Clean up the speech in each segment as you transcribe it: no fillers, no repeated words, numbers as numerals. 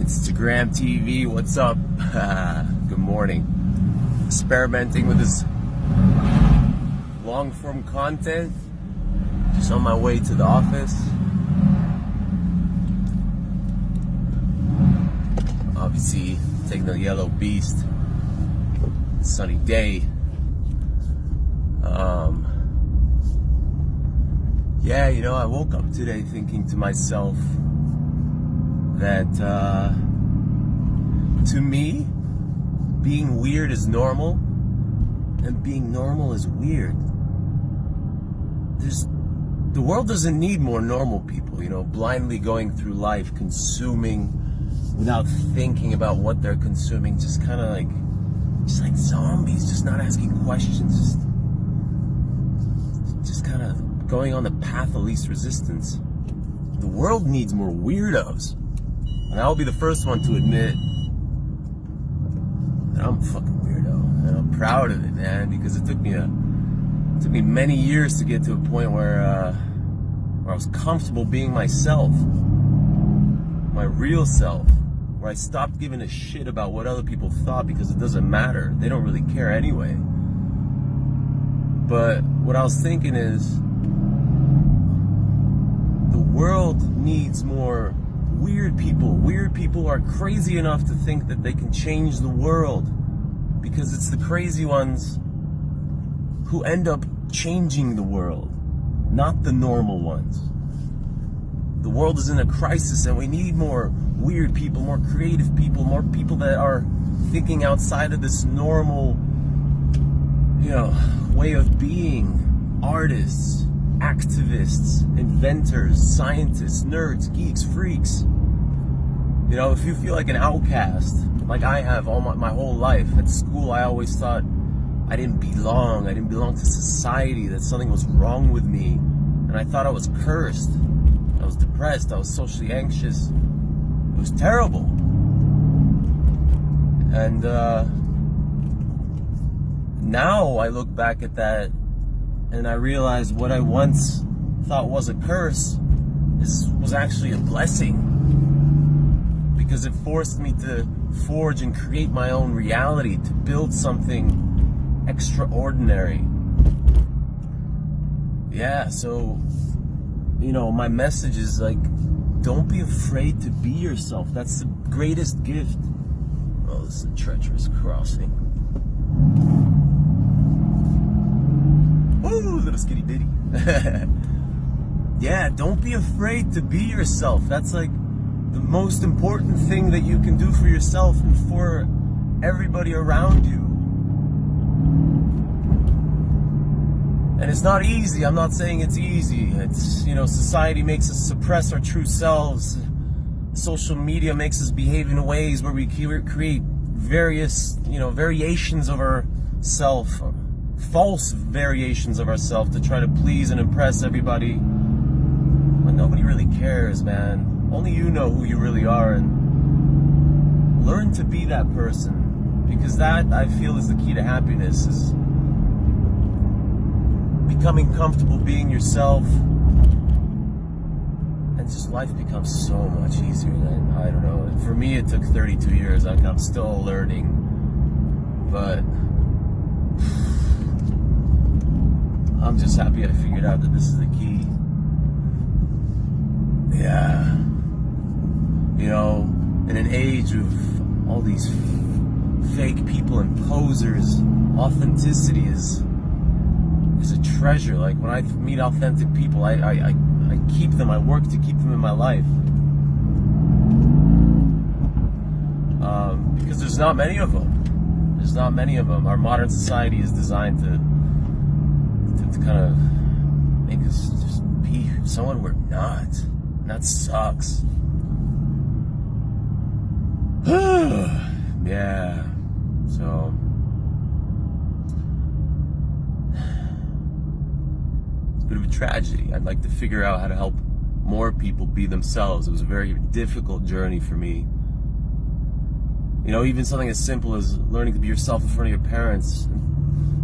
Instagram TV, what's up? Good morning. Experimenting with this long form content. Just on my way to the office. Obviously, taking the yellow beast. Sunny day. Yeah, you know, I woke up today thinking to myself that to me, being weird is normal and being normal is weird. The world doesn't need more normal people, you know, blindly going through life, consuming without thinking about what they're consuming, just kind of like zombies, just not asking questions, just kind of going on the path of least resistance. The world needs more weirdos. And I'll be the first one to admit that I'm a fucking weirdo. And I'm proud of it, man, because it took me many years to get to a point where I was comfortable being myself, my real self, where I stopped giving a shit about what other people thought because it doesn't matter. They don't really care anyway. But what I was thinking is, the world needs more weird people. Weird people are crazy enough to think that they can change the world, because it's the crazy ones who end up changing the world, not the normal ones. The world is in a crisis and we need more weird people, more creative people, more people that are thinking outside of this normal, you know, way of being. Artists, activists, inventors, scientists, nerds, geeks, freaks. You know, if you feel like an outcast, like I have all my whole life, at school I always thought I didn't belong. I didn't belong to society, that something was wrong with me. And I thought I was cursed. I was depressed. I was socially anxious. It was terrible. And now I look back at that and I realize what I once thought was a curse was actually a blessing, because it forced me to forge and create my own reality, to build something extraordinary. Yeah, so, you know, my message is like, don't be afraid to be yourself. That's the greatest gift. Oh, this is a treacherous crossing. Ooh, little skitty bitty. Yeah, don't be afraid to be yourself. That's like the most important thing that you can do for yourself and for everybody around you. And it's not easy. I'm not saying it's easy. It's, you know, society makes us suppress our true selves. Social media makes us behave in ways where we create various, you know, variations of ourself, false variations of ourselves, to try to please and impress everybody. But nobody really cares, man. Only you know who you really are, and learn to be that person, because that, I feel, is the key to happiness, is becoming comfortable being yourself, and just life becomes so much easier. Than, I don't know, for me it took 32 years. Like, I'm still learning, but I'm just happy I figured out that this is the key. Yeah. You know, in an age of all these fake people and posers, authenticity is a treasure. Like, when I meet authentic people, I keep them. I work to keep them in my life. Because there's not many of them. There's not many of them. Our modern society is designed to kind of make us just be someone we're not. And that sucks. Yeah. So it's a bit of a tragedy. I'd like to figure out how to help more people be themselves. It was a very difficult journey for me. You know, even something as simple as learning to be yourself in front of your parents,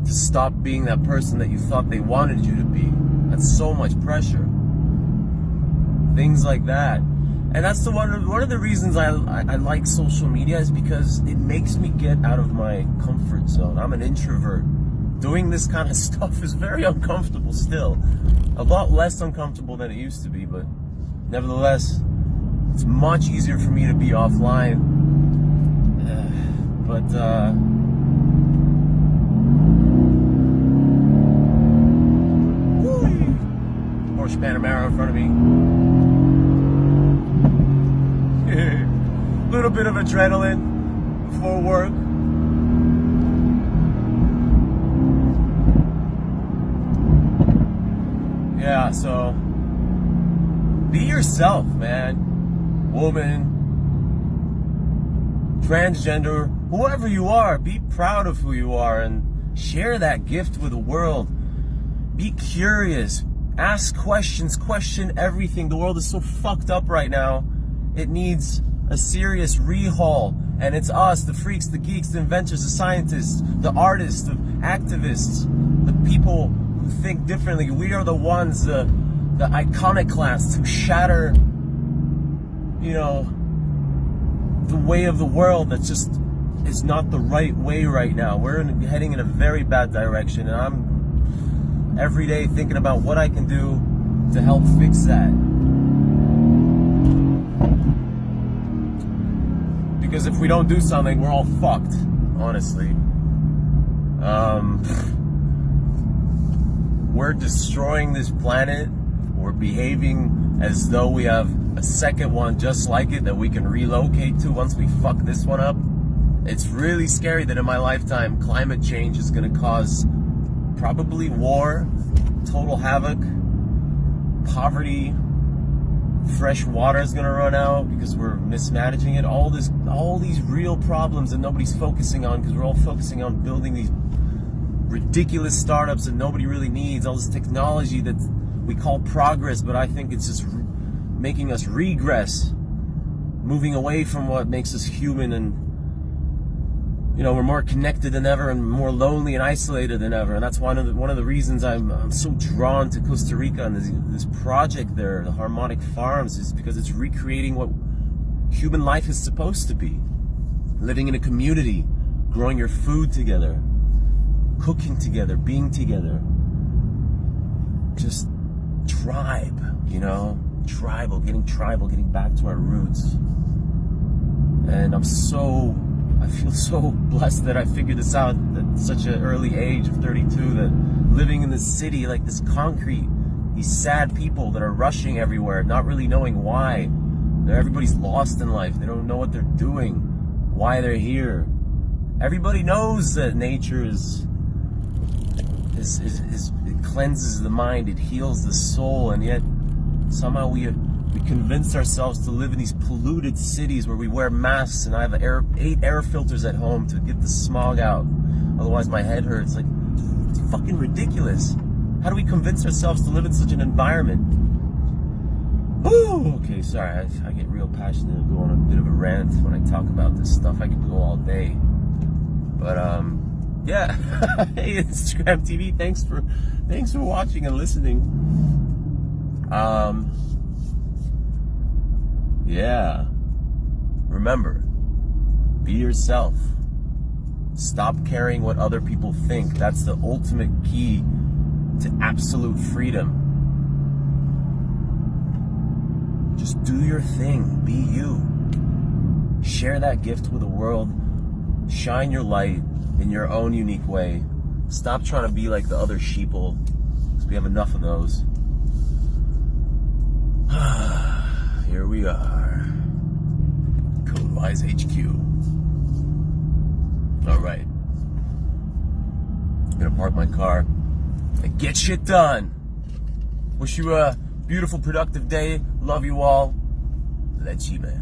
to stop being that person that you thought they wanted you to be. That's so much pressure. Things like that. And that's one of the reasons I like social media, is because it makes me get out of my comfort zone. I'm an introvert. Doing this kind of stuff is very uncomfortable still. A lot less uncomfortable than it used to be, but nevertheless, it's much easier for me to be offline. Porsche Panamera in front of me. Little bit of adrenaline before work. Yeah, so be yourself, man. Woman, transgender, whoever you are, be proud of who you are and share that gift with the world. Be curious, ask questions, question everything. The world is so fucked up right now. It needs a serious rehaul, and it's us, the freaks, the geeks, the inventors, the scientists, the artists, the activists, the people who think differently. We are the ones, the iconoclasts who shatter, you know, the way of the world that just is not the right way right now. We're heading in a very bad direction, and I'm every day thinking about what I can do to help fix that. Because if we don't do something, we're all fucked, honestly. We're destroying this planet. We're behaving as though we have a second one just like it that we can relocate to once we fuck this one up. It's really scary that in my lifetime, climate change is going to cause probably war, total havoc, poverty, fresh water is going to run out because we're mismanaging it. All these real problems that nobody's focusing on, because we're all focusing on building these ridiculous startups that nobody really needs. All this technology that we call progress, but I think it's just making us regress, moving away from what makes us human. And you know, we're more connected than ever and more lonely and isolated than ever. And that's one of the reasons I'm so drawn to Costa Rica and this project there, the Harmonic Farms, is because it's recreating what human life is supposed to be. Living in a community, growing your food together, cooking together, being together. Just tribe, you know? Getting back to our roots. And I feel so blessed that I figured this out at such an early age of 32, that living in this city, like this concrete, these sad people that are rushing everywhere, not really knowing why. Everybody's lost in life. They don't know what they're doing, why they're here. Everybody knows that nature it cleanses the mind, it heals the soul, and yet somehow we convinced ourselves to live in these polluted cities where we wear masks, and I have 8 air filters at home to get the smog out. Otherwise my head hurts. Like, it's fucking ridiculous. How do we convince ourselves to live in such an environment? Ooh, okay, sorry. I get real passionate and go on a bit of a rant when I talk about this stuff. I could go all day. But yeah. Hey, Instagram TV, thanks for watching and listening. Yeah, remember, be yourself. Stop caring what other people think. That's the ultimate key to absolute freedom. Just do your thing, be you. Share that gift with the world. Shine your light in your own unique way. Stop trying to be like the other sheeple, because we have enough of those. Here we are, Codewise HQ. All right, I'm gonna park my car and get shit done. Wish you a beautiful, productive day. Love you all. Let's see, man.